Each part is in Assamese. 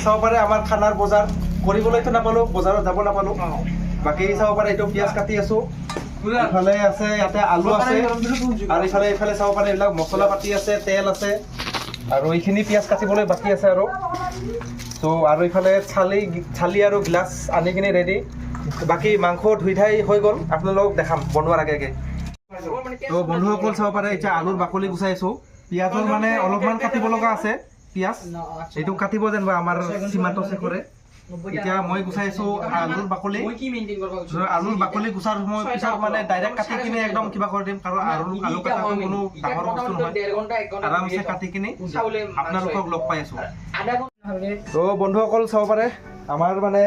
চাব পাৰে আমাৰ খানাৰ বজাৰ কৰিবলৈতো নাপালোঁ, বজাৰত যাব নাপালোঁ। বাকী চাব পাৰে এইটো পিঁয়াজ কাটি আছোঁ, ইফালে আছে ইয়াতে আলু আছে, আৰু ইফালে চাব পাৰে এইবিলাক মছলা পাতি আছে, তেল আছে, আৰু এইখিনি পিঁয়াজ কাটিবলৈ বাকী আছে আৰু ত' আৰু ইফালে চালি আৰু গ্লাছ আনি কিনি ৰেডি। বাকী মাংস ধুই ঠাই হৈ গ'ল, আপোনালোকক দেখাম বনোৱাৰ আগে আগে। ত' বন্ধুসকল চাব পাৰে এতিয়া আলুৰ বাকলি গুচাই আছোঁ, পিঁয়াজৰ মানে অলপমান কাটিব লগা আছে পিঁয়াজ, এইটো কাটিব যেনিবা আমাৰ সীমান্ত শেখৰে। এতিয়া মই গুচাই আছোঁ আলুৰ বাকলি গুচাৰ সময় পিছত মানে ডাইৰেক্ট কাটি কিনে একদম কিবা কৰি দিম, কাৰণ আলু কটাটো কোনো ডাঙৰ বস্তু নহয়, আৰামছে কাটি কিনি আপোনালোকক লগ পাই আছোঁ। ত' বন্ধুসকল চাব পাৰে আমাৰ মানে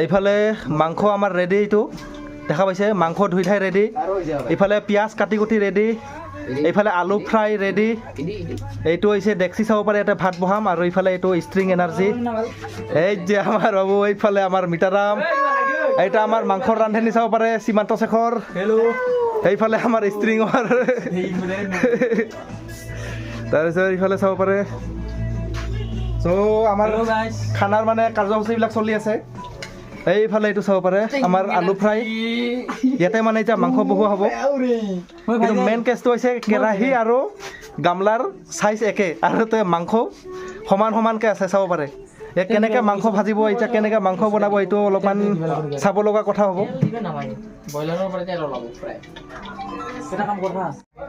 এইফালে মাংস আমাৰ ৰেডি, এইটো দেখা পাইছে মাংস ধুই ঠাই ৰেডি, ইফালে পিঁয়াজ কাটি কুটি ৰেডি, এইফালে আলু ফ্ৰাই ৰেডি, এইটো হৈছে ডেক্সি চাব পাৰে ইয়াতে ভাত বহাম, আৰু ইফালে এইটো ষ্ট্ৰিং এনাৰ্জি, এই যে আমাৰ বাবু, এইফালে আমাৰ মিতাৰাম, এইটা আমাৰ মাংসৰ ৰান্ধনি চাব পাৰে সীমান্ত শেখৰ, এইফালে আমাৰ ষ্ট্ৰিঙৰ, তাৰপিছত ইফালে চাব পাৰে। চ' আমাৰ খানাৰ মানে কাৰ্যসূচীবিলাক চলি আছে। এইফালে এইটো চাব পাৰে আমাৰ আলু ফ্ৰাই, ইয়াতে মানে এতিয়া মাংস বহোৱা হ'ব, কিন্তু মেইন কেছটো হৈছে কেৰাহী আৰু গামলাৰ চাইজ একে, আৰু মাংস সমান সমানকৈ আছে চাব পাৰে। কেনেকৈ মাংস ভাজিব, এতিয়া কেনেকৈ মাংস বনাব, এইটো অলপমান চাব লগা কথা হ'ব।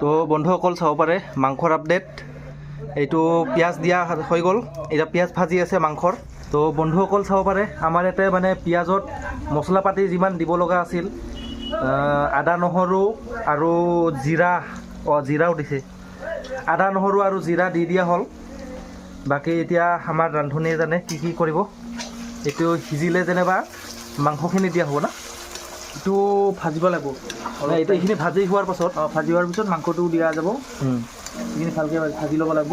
তো বন্ধুসকল চাব পাৰে মাংসৰ আপডেট, এইটো পিঁয়াজ দিয়া হৈ গ'ল, এতিয়া পিঁয়াজ ভাজি আছে মাংসৰ। তো বন্ধুসকল চাব পাৰে আমাৰ ইয়াতে মানে পিঁয়াজত মছলা পাতি যিমান দিব লগা আছিল, আদা নহৰু আৰু জিৰাও দিছে, আদা নহৰু আৰু জিৰা দি দিয়া হ'ল। বাকী এতিয়া আমাৰ ৰান্ধনীয়ে জানে কি কি কৰিব, এইটো সিজিলে যেনিবা মাংসখিনি দিয়া হ'ব না, এইটো ভাজিব লাগিব, এইটো এইখিনি ভাজি হোৱাৰ পাছত ভাজি হোৱাৰ পিছত মাংসটো দিয়া যাব, এইখিনি ভালকৈ ভাজি ল'ব লাগিব,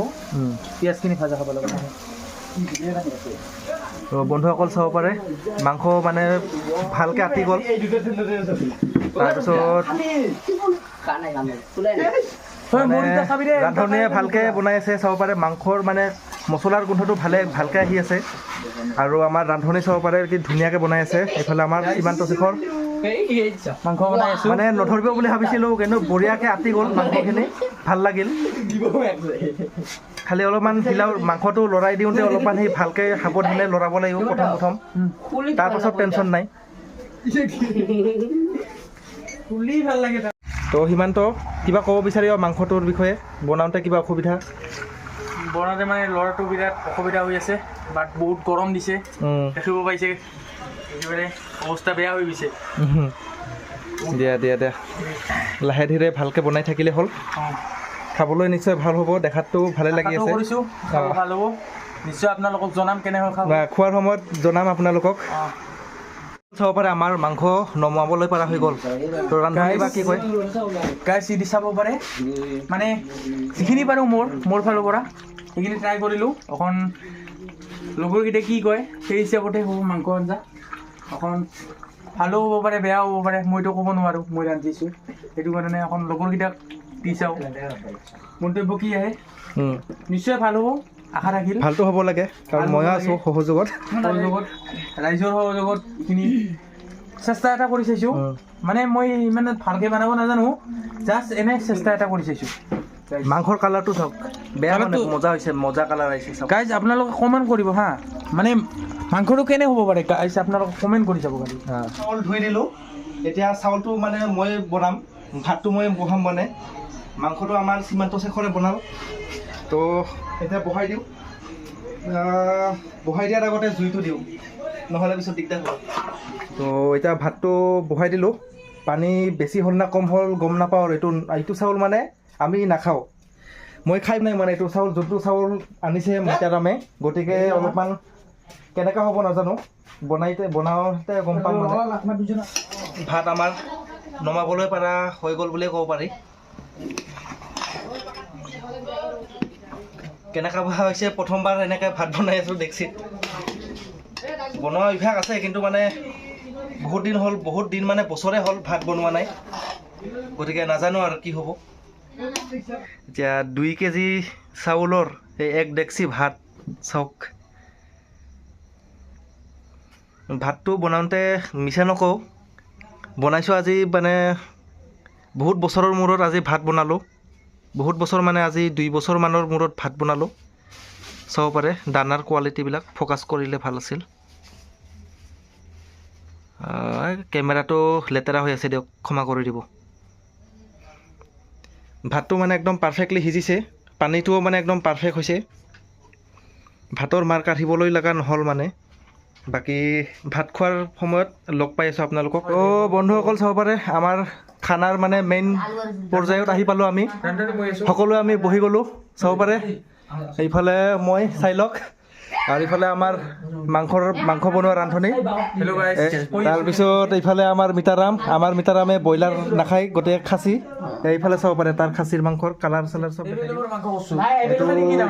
পিঁয়াজখিনি ভাজা খাব লাগিব। তো বন্ধুসকল চাব পাৰে মাংস মানে ভালকৈ আতি গ'ল, তাৰপিছত ৰান্ধনীয়ে ভালকৈ বনাই আছে চাব পাৰে, মাংসৰ মানে মছলাৰ গোন্ধটো ভালকৈ আহি আছে, আৰু আমাৰ ৰান্ধনী চাব পাৰে কি ধুনীয়াকৈ বনাই আছে। এইফালে আমাৰ সীমান্ত শেখৰ মাংস বনাই আছোঁ, মানে নধৰিব বুলি ভাবিছিলোঁ, কিন্তু বঢ়িয়াকৈ আতি গ'ল মাংসখিনি, ভাল লাগিল। খালি অলপমান মাংসটো লৰাই দিওঁতে অলপমান সেই ভালকৈ সাৱধানে লৰাব লাগিব প্ৰথম, তাৰপাছত টেনশ্যন নাই। তো সীমান্ত কিবা ক'ব বিচাৰি মাংসটোৰ বিষয়ে, বনাওঁতে কিবা অসুবিধা? বনাওঁতে মানে ল'ৰাটো বিৰাট অসুবিধা হৈ আছে, বাট বহুত গৰম দিছে, দেখিব পাইছে একেবাৰে অৱস্থা বেয়া হৈ গৈছে। দিয়া লাহে ধীৰে ভালকৈ বনাই থাকিলে হ'ল, খাবলৈ নিশ্চয় ভাল হ'ব, দেখাতটো ভালে লাগি আছে, ভাল হ'ব নিশ্চয়। আপোনালোকক জনাম কেনেকৈ খাব, খোৱাৰ সময়ত জনাম আপোনালোকক। চাব পাৰে আমাৰ মাংস নমাবলৈ পৰা হৈ গ'ল, তো ৰান্ধনী বা কি কয় গাইছ দি চাব পাৰে, মানে যিখিনি পাৰোঁ মোৰ ফালৰ পৰা সেইখিনি ট্ৰাই কৰিলোঁ। অকণ লগৰকেইটাই কি কয় সেই হিচাপতে হ'ব মাংস আঞ্জা, অকণ ভালো হ'ব পাৰে বেয়াও হ'ব পাৰে, মইতো ক'ব নোৱাৰোঁ, মই ৰান্ধিছোঁ, সেইটো কাৰণে অকণ লগৰকেইটাক দি চাওঁ মন্তব্য কি আহে, নিশ্চয় ভাল হ'ব আশা ৰাখিলোঁ। ভালটো হ'ব লাগে, কাৰণ ময়ো আছোঁ সহযোগত, ৰাইজৰ সহযোগত এইখিনি চেষ্টা এটা কৰি চাইছোঁ, মানে মই ইমান ভালকৈ বনাব নাজানো, জাষ্ট এনে চেষ্টা এটা কৰি চাইছোঁ। মাংসৰ কালাৰটো চাওক, বেয়া মানে মজা হৈছে, মজা কালাৰ আহিছে গাইজ, আপোনালোকে কমেণ্ট কৰিব হা, মানে মাংসটো কেনে হ'ব পাৰে গাইজ, আপোনালোকে কমেণ্ট কৰি চাব খালি। চাউল ধুই দিলোঁ, এতিয়া চাউলটো মানে মই বনাম, ভাতটো মই বহাম, মানে মাংসটো আমাৰ সীমান্ত শেখৰে বনাল, তো এতিয়া বহাই দিওঁ। বহাই দিয়াৰ আগতে জুইটো দিওঁ, নহ'লে পিছত দিগদাৰ হ'ব। তো এতিয়া ভাতটো বহাই দিলোঁ, পানী বেছি হ'ল না কম হ'ল গম নাপাওঁ, আৰু এইটো চাউল মানে আমি নাখাওঁ, মই খাই নাই মানে এইটো চাউল, যোনটো চাউল আনিছে মিতাৰামে, গতিকে অলপমান কেনেকুৱা হ'ব নাজানো, বনাওঁতে গম পাম। মানে ভাত আমাৰ নমাবলৈ পৰা হৈ গ'ল বুলিয়ে ক'ব পাৰি। কেনেকুৱা হৈছে, প্ৰথমবাৰ এনেকৈ ভাত বনাই আছোঁ ডেক্সিত, বনোৱা অভ্যাস আছে, কিন্তু মানে বহুত দিন মানে বছৰে হ'ল ভাত বনোৱা নাই, গতিকে নাজানো আৰু কি হ'ব। এতিয়া 2 কেজি চাউলৰ এই 1 ডেক্সি ভাত চাওক। ভাতটো বনাওঁতে মিছা নকওঁ, বনাইছোঁ আজি মানে বহুত বছৰৰ মূৰত আজি ভাত বনালোঁ। বহুত বছৰ মানে আজি 2 বছৰমানৰ মূৰত ভাত বনালোঁ। চাব পাৰে দানাৰ কোৱালিটিবিলাক ফ'কাছ কৰিলে ভাল আছিল। কেমেৰাটো লেতেৰা হৈ আছে দিয়ক, ক্ষমা কৰি দিব। ভাতটো মানে একদম পাৰফেক্টলি সিজিছে, পানীটোও মানে একদম পাৰফেক্ট হৈছে। ভাতৰ মাৰ কাঢ়িবলৈ লগা নহ'ল মানে। বাকী ভাত খোৱাৰ সময়ত লগ পাই আছোঁ আপোনালোকক। তো বন্ধুসকল চাব পাৰে আমাৰ খানাৰ মানে মেইন পৰ্যায়ত আহি পালোঁ আমি। সকলোৱে আমি বহি গ'লোঁ চাব পাৰে। এইফালে মই চাই লওক, আৰু ইফালে আমাৰ মাংস বনোৱা ৰান্ধনি। তাৰপিছত এইফালে আমাৰ মিতাৰামে ব্ৰইলাৰ নাখায়, গোটেই খাচী। এইফালে চাব পাৰে তাৰ খাচীৰ মাংসৰ কালাৰ চালাৰ চব এইটো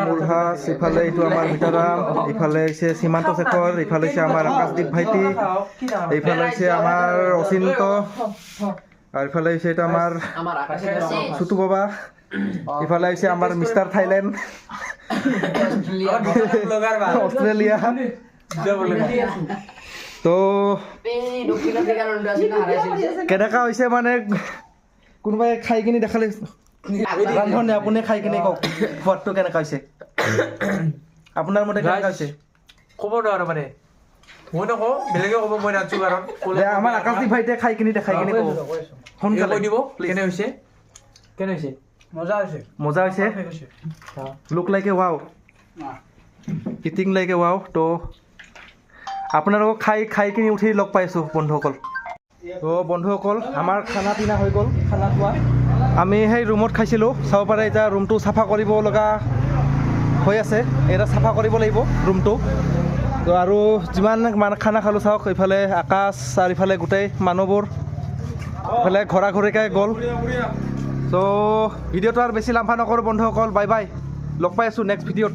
মুলহাছ, ইফালে এইটো আমাৰ মিতাৰাম, ইফালে হৈছে সীমান্ত শেখৰ, ইফালে হৈছে আমাৰ আকাশদ্বীপ ভাইটি, এইফালে হৈছে আমাৰ অচিন্ত, আৰু ইফালে হৈছে এইটো আমাৰ চুটু বাবা, ইফালে হৈছে আমাৰ মিষ্টাৰ থাইলেণ্ড, অষ্ট্ৰেলিয়া। তো কেনেকা হৈছে মানে কোনোবাই খাই কিনি দেখালে ৰান্ধনি, আপুনি খাই কিনি কওক সোৱাদটো কেনেকা হৈছে, আপোনাৰ মতে কেনেকা হৈছে? ক'ব নোৱাৰো মানে, মই নকওঁ, বেলেগে ক'ব, মই নাচো কাৰণ আমাৰ আকাশদ্বীপ ভাইটিয়ে খাই কিনি দেখাই কিনি ক'ব সোনকালে কৈ দিব কেনে হৈছে। কেনে হৈছে? মজা হৈছে, look like a wow, eating like a wow. তো আপোনালোকক খাই কিনি উঠি লগ পাইছোঁ বন্ধুসকল। তো বন্ধুসকল আমাৰ খানা পিনা হৈ গ'ল, খানা খোৱা আমি সেই ৰুমত খাইছিলোঁ। চাব পাৰে এতিয়া ৰুমটো চাফা কৰিব লগা হৈ আছে, এতিয়া চাফা কৰিব লাগিব ৰুমটো। তো আৰু যিমান খানা খালোঁ চাওক, এইফালে আকাশ আৰু ইফালে গোটেই মানুহবোৰ ইফালে ঘৰা ঘৰিকৈ গ'ল। চ' ভিডিঅ'টো আৰু বেছি লাম্বা নকৰোঁ বন্ধুসকল, বাই বাই, লগ পাই আছোঁ নেক্সট ভিডিঅ'ত।